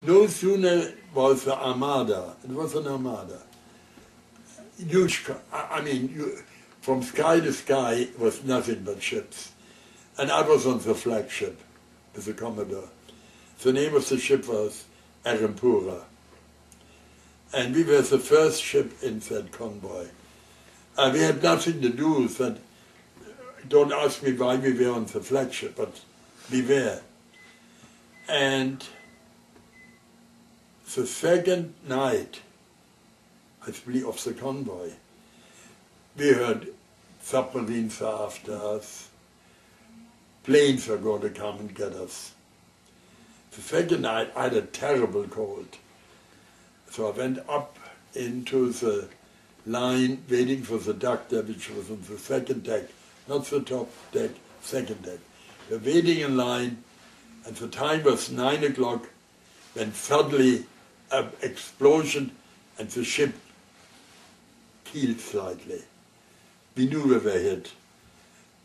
No sooner was the armada, it was an armada, huge, I mean, from sky to sky was nothing but ships. And I was on the flagship with the Commodore. The name of the ship was Arimpura. And we were the first ship in that convoy. And we had nothing to do with that. Don't ask me why we were on the flagship, but we were. And the second night, I believe, of the convoy, we heard submarines are after us, planes are going to come and get us. The second night, I had a terrible cold. So I went up into the line, waiting for the doctor, which was on the second deck, not the top deck, second deck. We were waiting in line, and the time was 9 o'clock, when suddenly an explosion, and the ship keeled slightly. We knew we were hit.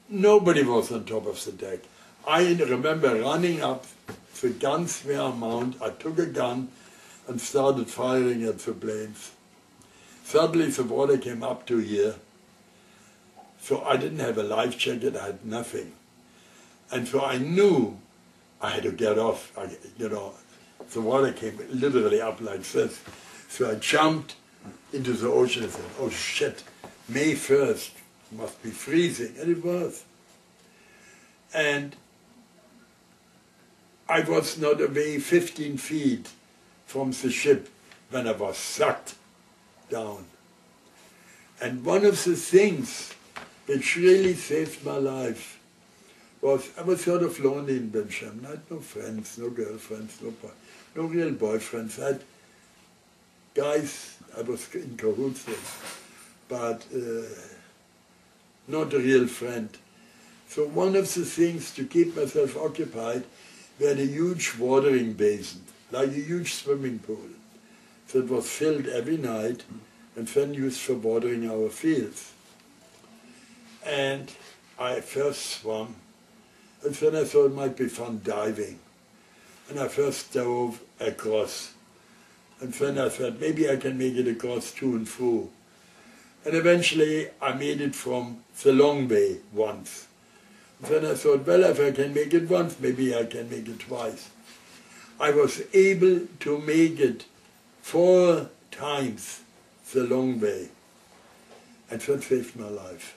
Nobody was on top of the deck. I remember running up, the guns were mounted, I took a gun and started firing at the planes. Suddenly the water came up to here, so I didn't have a life jacket, I had nothing. And so I knew I had to get off, you know, the water came literally up like this. So I jumped into the ocean and said, oh shit, May 1st, must be freezing, and it was. And I was not away 15 feet from the ship when I was sucked down. And one of the things which really saved my life was, I was sort of lonely in Belgium. I had no friends, no girlfriends, no real boyfriends. I had guys I was in cahoots with, but not a real friend. So one of the things to keep myself occupied, we had a huge watering basin, like a huge swimming pool, that was filled every night and then used for watering our fields. And I first swam, and then I thought it might be fun diving. And I first dove across. And then I thought, maybe I can make it across to and fro. And eventually I made it from the long way once. Then I thought, well, if I can make it once, maybe I can make it twice. I was able to make it 4 times the long way. And that saved my life.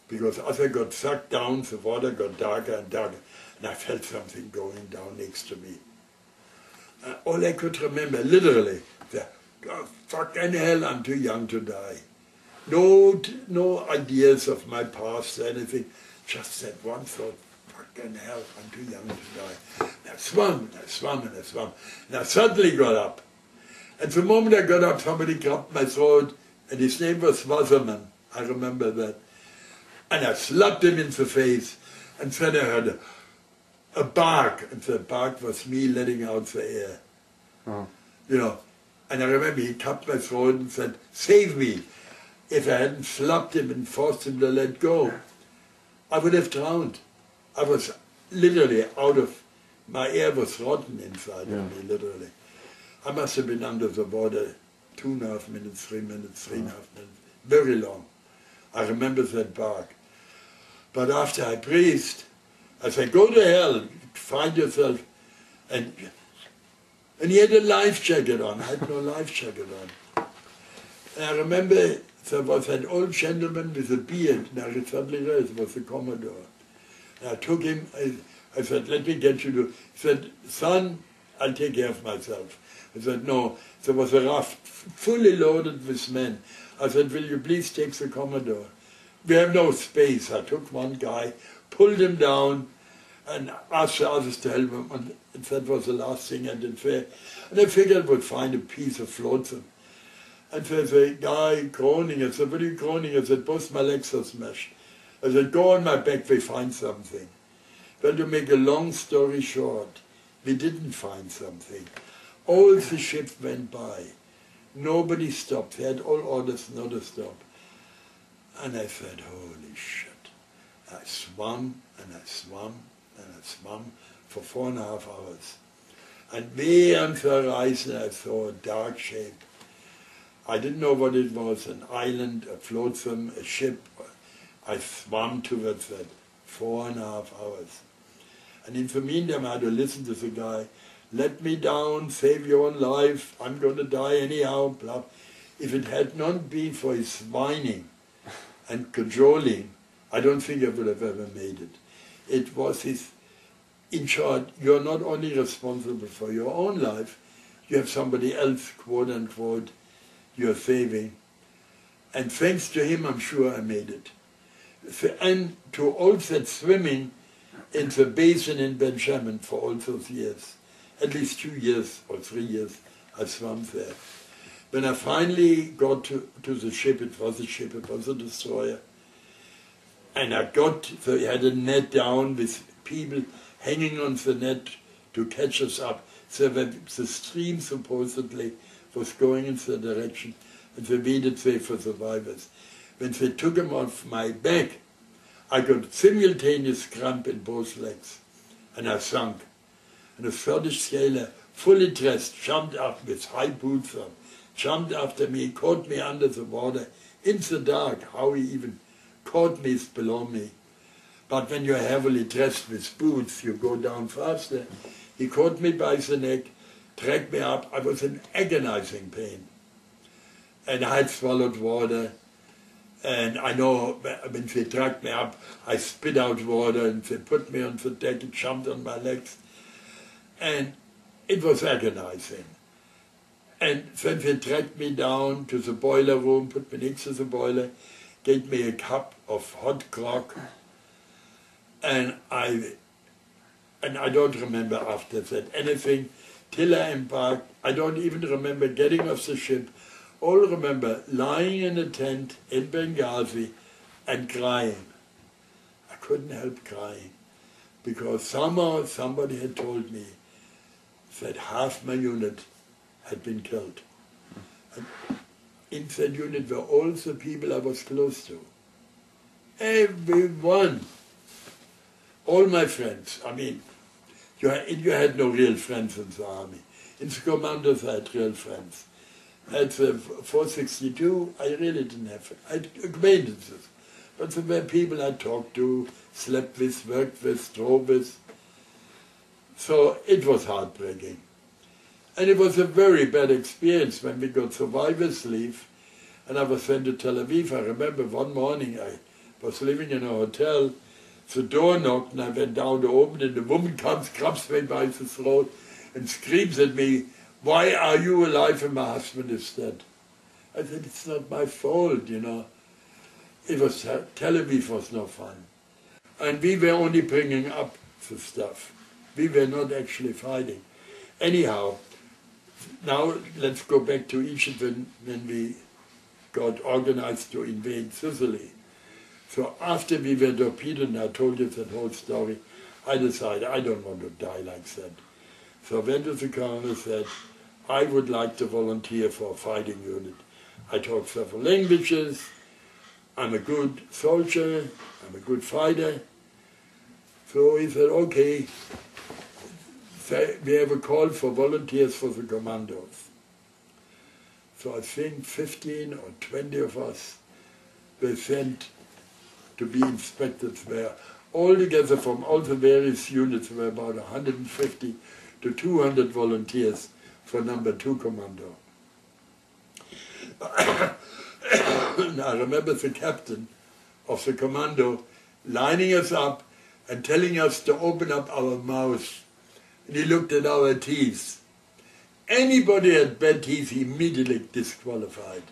Because as I got sucked down, the water got darker and darker, and I felt something going down next to me. All I could remember, literally, oh, fucking hell, I'm too young to die. No ideas of my past or anything. Just that one thought, fucking hell, I'm too young to die. And I swam, and I swam, and I swam. And I suddenly got up. And the moment I got up, somebody grabbed my throat, and his name was Hausman. I remember that. And I slapped him in the face, and then I heard a bark, and the bark was me letting out the air. Oh. You know, and I remember he tapped my throat and said, save me. If I hadn't slapped him and forced him to let go, I would have drowned. I was literally out of, my air was rotten inside of me, literally. I must have been under the water 2.5 minutes, 3 minutes, 3.5 minutes, very long. I remember that bark. But after I breathed, I said, go to hell, find yourself. And he had a life jacket on. I had no life jacket on. And I remember there was an old gentleman with a beard, and I suddenly realized it was the Commodore. And I took him, I said, let me get you to, he said, son, I'll take care of myself. I said, no, there was a raft fully loaded with men. I said, will you please take the Commodore? We have no space. I took one guy, pulled him down, and asked the others to help him. And that was the last thing I did there. And I figured I would find a piece of flotsam. And there's a guy groaning. I said, what are you groaning? I said, both my legs are smashed. I said, go on my back, we find something. Well, to make a long story short, we didn't find something. All the ships went by. Nobody stopped. They had all orders not to stop. And I said, holy shit. I swam, and I swam, and I swam for 4.5 hours. And während der Reise I saw a dark shape. I didn't know what it was, an island, a flotsam, a ship. I swam towards that 4.5 hours. And in the meantime I had to listen to the guy, let me down, save your own life, I'm going to die anyhow, blah. If it had not been for his whining and cajoling, I don't think I would have ever made it. It was his, in short, you're not only responsible for your own life, you have somebody else, quote unquote, you're saving. And thanks to him, I'm sure I made it. And to all that swimming in the basin in Benjamin for all those years, at least 2 years or 3 years, I swam there. When I finally got to the ship, it was a destroyer, and I had a net down with people hanging on the net to catch us up. So the stream supposedly was going in the direction, and they waited there for survivors. When they took him off my back, I got simultaneous cramp in both legs, and I sunk. And a Scottish sailor, fully dressed, jumped up with high boots on, jumped after me, caught me under the water, in the dark. How he even caught me is below me. But when you're heavily dressed with boots, you go down faster. He caught me by the neck, dragged me up. I was in agonizing pain. And I had swallowed water. And I know when they dragged me up, I spit out water, and they put me on the deck, it jumped on my legs. And it was agonizing. And then they dragged me down to the boiler room, put me next to the boiler, gave me a cup of hot grog, and I don't remember after that anything till I embarked. I don't even remember getting off the ship. All remember lying in a tent in Benghazi and crying. I couldn't help crying because somehow somebody had told me that half my unit had been killed. And in that unit were all the people I was close to. Everyone. All my friends. I mean, you had no real friends in the army. In the commandos I had real friends. At the 462, I really didn't have, I had acquaintances. But there were people I talked to, slept with, worked with, drove with. So it was heartbreaking. And it was a very bad experience when we got survivor's leave and I was sent to Tel Aviv. I remember one morning I was living in a hotel, the door knocked and I went down to open it, and the woman comes, grabs me by the throat and screams at me, "Why are you alive and my husband is dead?" I said, "It's not my fault, you know." It was, Tel Aviv was no fun. And we were only bringing up the stuff. We were not actually fighting. Anyhow, now let's go back to Egypt when we got organized to invade Sicily. So after we were torpedoed, and I told you that whole story, I decided I don't want to die like that. So I went to the colonel and said, I would like to volunteer for a fighting unit. I talk several languages, I'm a good soldier, I'm a good fighter. So he said, okay, we have a call for volunteers for the commandos. So I think 15 or 20 of us were sent to be inspected there. Altogether from all the various units there were about 150 to 200 volunteers for number 2 commando. And I remember the captain of the commando lining us up and telling us to open up our mouths. And he looked at our teeth. Anybody had bad teeth, he immediately disqualified.